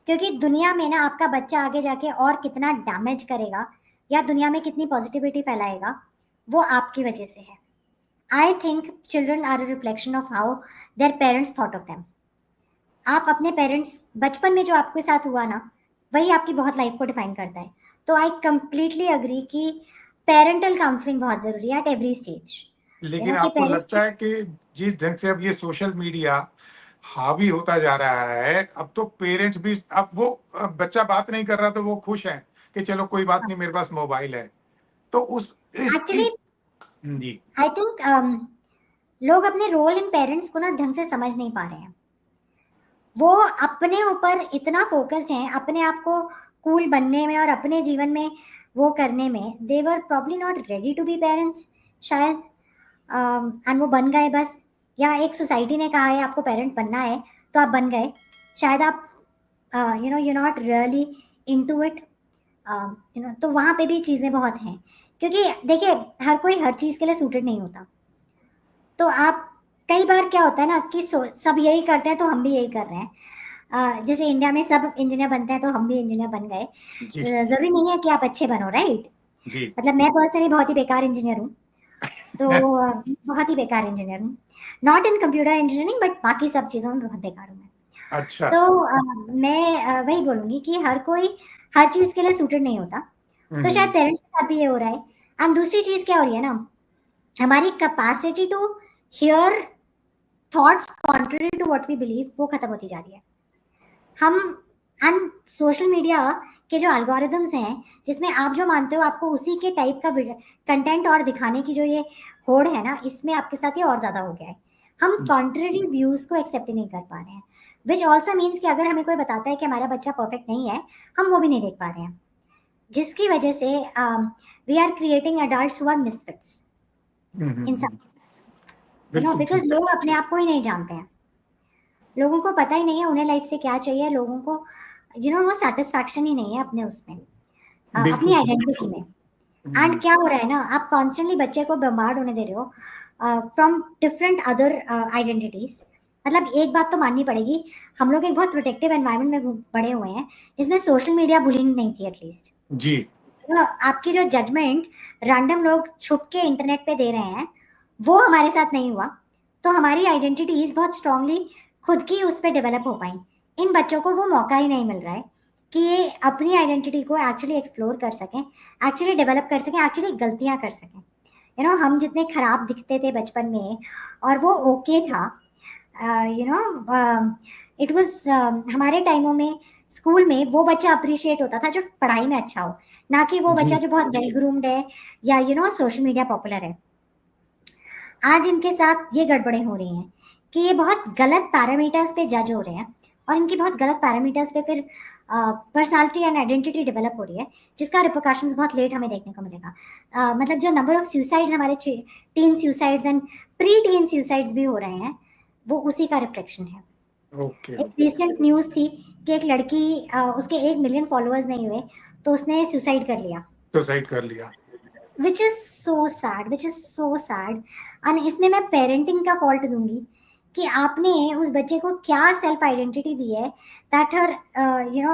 क्योंकि दुनिया में ना आपका बच्चा आगे जाके और कितना डैमेज करेगा या दुनिया में कितनी पॉजिटिविटी फैलाएगा, वो आपकी वजह से है। I think children are a reflection of how their parents thought of them. आप अपने पेरेंट्स, बचपन में जो आपके साथ हुआ ना, वही आपकी बहुत लाइफ को डिफाइन करता है। तो आई कंप्लीटली अग्री कि पेरेंटल काउंसलिंग बहुत ज़रूरी है एट एवरी स्टेज। लेकिन कि आपको पेरेंट्स लगता है कि जिस ढंग से अब ये सोशल मीडिया हावी होता जा रहा है, अब तो पेरेंट्स भी, अब वो बच्चा बात नहीं कर रहा तो वो खुश हैं कि चलो कोई बात नहीं, मेरे पास मोबाइल है। तो उस एक्चुअली इस जी। आई थिंक लोग अपने रोल इन पेरेंट्स को ना ढंग से समझ नहीं पा रहे हैं। वो अपने ऊपर इतना फोकस्ड हैं, अपने आप को कूल बनने में और अपने जीवन में वो करने में, they were probably not ready to be parents शायद। एंड वो बन गए बस, या एक सोसाइटी ने कहा है आपको पेरेंट बनना है तो आप बन गए। शायद आप you not really into it. तो वहाँ पे भी चीज़ें बहुत हैं, क्योंकि देखिए हर कोई हर चीज़ के लिए सूटेड नहीं होता। तो आप, कई बार क्या होता है ना कि सब यही करते हैं तो हम भी यही कर रहे हैं। जैसे इंडिया में सब इंजीनियर बनते हैं तो हम भी इंजीनियर बन गए। जी। जरूरी नहीं है कि आप अच्छे बनो, राइट। जी। मतलब मैं पर्सनली बहुत ही बेकार इंजीनियर हूँ। तो बहुत ही बेकार इंजीनियर हूँ। Not in computer engineering, but बाकी सब चीज़ों में बहुत बेकार हूँ मैं। अच्छा। तो मैं वही बोलूंगी कि हर कोई हर चीज़ के लिए सूटेड नहीं होता। तो शायद पेरेंट्स के साथ भी ये हो रहा है। एंड दूसरी चीज़ क्या हो रही है ना, हमारी capacity to hear thoughts contrary to what we believe, वो खत्म होती जा रही है। हम एंड सोशल मीडिया के जो एल्गोरिदम्स हैं, जिसमें आप जो मानते हो आपको उसी के टाइप का कंटेंट और दिखाने की जो ये होड़ है ना, इसमें आपके साथ ये और ज़्यादा हो गया है। हम कॉन्ट्ररी व्यूज़ को एक्सेप्ट नहीं कर पा रहे हैं, विच ऑल्सो मीन्स कि अगर हमें कोई बताता है कि हमारा बच्चा परफेक्ट नहीं है, हम वो भी नहीं देख पा रहे हैं, जिसकी वजह से we are creating adults who are misfits in सब। बिल्कुल बिकॉज ठीक है। लोग अपने आप को ही नहीं जानते हैं। लोगों को पता ही नहीं है उन्हें लाइफ से क्या चाहिए। लोगों को वो सेटिस्फैक्शन ही नहीं है अपने उसमें, अपनी बिल्कुल आइडेंटिटी में। एंड क्या हो रहा है ना, आप कॉन्स्टेंटली बच्चे को बम्बार्ड होने दे रहे हो फ्रॉम डिफरेंट अदर आइडेंटिटीज। मतलब एक बात तो माननी पड़ेगी, हम लोग एक बहुत प्रोटेक्टिव एनवायरनमेंट में बड़े हुए हैं, जिसमें सोशल मीडिया बुलिंग नहीं थी एटलीस्ट। जी। आपकी जो जजमेंट रैंडम लोग छुप के इंटरनेट पे दे रहे हैं, वो हमारे साथ नहीं हुआ। तो हमारी आइडेंटिटीज बहुत स्ट्रांगली खुद की उस पर डेवलप हो पाई। इन बच्चों को वो मौका ही नहीं मिल रहा है कि ये अपनी आइडेंटिटी को एक्चुअली एक्सप्लोर कर सकें, एक्चुअली डेवलप कर सकें, एक्चुअली गलतियां कर सकें। हम जितने खराब दिखते थे बचपन में और वो ओके था, यू नो इट वाज हमारे टाइमों में स्कूल में वो बच्चा अप्रिशिएट होता था जो पढ़ाई में अच्छा हो, ना कि वो बच्चा जी जो बहुत वेल ग्रूम्ड है या सोशल मीडिया पॉपुलर है। आज इनके साथ ये गड़बड़ें हो रही हैं कि ये बहुत गलत पैरामीटर्स पे जज हो रहे हैं, और इनकी बहुत गलत पैरामीटर्स पे फिर पर्सनालिटी एंड आइडेंटिटी डेवलप हो रही है, जिसका रिपोर्काशंस बहुत लेट हमें देखने को मिलेगा। मतलब जो नंबर ऑफ सुसाइड्स हमारे tin suicides and pre tin suicides भी हो रहे हैं, वो उसी का रिफ्लेक्शन है। ओके एक रिसेंट न्यूज थी कि एक लड़की उसके 1 मिलियन फॉलोअर्स नहीं हुए तो उसने सुसाइड कर लिया, सुसाइड कर लिया। Which is so sad, which is so sad. और इसमें मैं पेरेंटिंग का फॉल्ट दूंगी कि आपने उस बच्चे को क्या सेल्फ आइडेंटिटी दी है, that her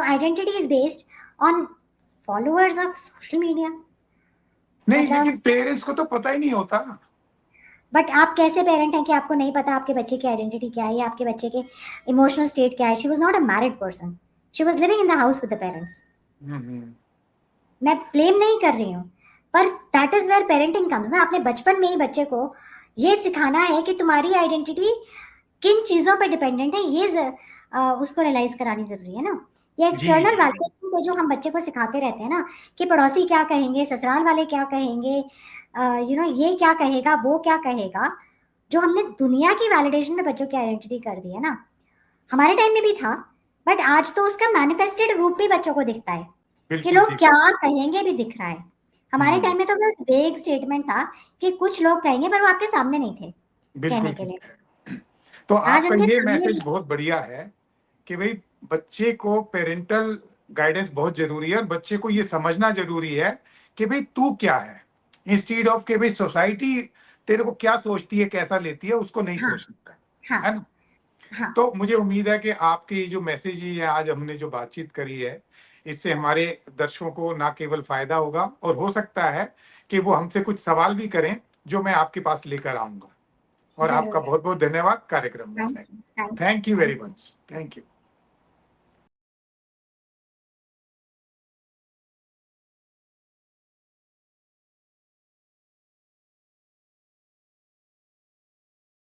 identity is based on followers of social media. नहीं, मतलब लेकिन पेरेंट्स को तो पता ही नहीं होता। बट आप कैसे पेरेंट हैं कि आपको नहीं पता आपके बच्चे की आइडेंटिटी क्या है या आपके बच्चे के इमोशनल स्टेट क्या है। She was not a married person, she was living in the house with the parents. Hmm. मैं ब्लेम नहीं कर रही हूँ, पर that is where parenting comes ना। आपने बचपन में ही बच्चे को ये सिखाना है कि तुम्हारी आइडेंटिटी किन चीजों पे डिपेंडेंट है, ये उसको रियलाइज करानी जरूरी है ना। ये जी एक्सटर्नल जी वैलिडेशन पे जो हम बच्चे को सिखाते रहते हैं ना, कि पड़ोसी क्या कहेंगे, ससुराल वाले क्या कहेंगे, ये क्या कहेगा, वो क्या कहेगा, जो हमने दुनिया की वैलिडेशन में बच्चों की आइडेंटिटी कर दी है ना। हमारे टाइम में भी था, बट आज तो उसका मैनिफेस्टेड रूप भी बच्चों को दिखता है कि बिल्कुल लोग ठीक। क्या कहेंगे भी दिख रहा है। हमारे हम्म। टाइम में तो वो वेग स्टेटमेंट था कि कुछ लोग कहेंगे, पर वो आपके सामने नहीं थे कहने बिल्कुल के लिए। ठीक है। तो आज आपका उनके ये सामने मैसेज भी। बहुत बढ़िया है कि भाई बच्चे को पेरेंटल गाइडेंस बहुत जरूरी है, और बच्चे को ये समझना जरूरी है कि भाई तू क्या है, इंस्टीड ऑफ कि भाई सोसाइटी तेरे को क्या सोचती है, कैसा लेती है, उसको नहीं हाँ सोचना हाँ है ना। हाँ तो मुझे उम्मीद है कि आपके ये जो मैसेज है, आज हमने जो बातचीत करी है, इससे हमारे दर्शकों को ना केवल फायदा होगा, और हो सकता है कि वो हमसे कुछ सवाल भी करें जो मैं आपके पास लेकर आऊंगा। और आपका जरूर। बहुत बहुत धन्यवाद कार्यक्रम में थैंक आने। You, thank you, thank you very thank you. Much. Thank you.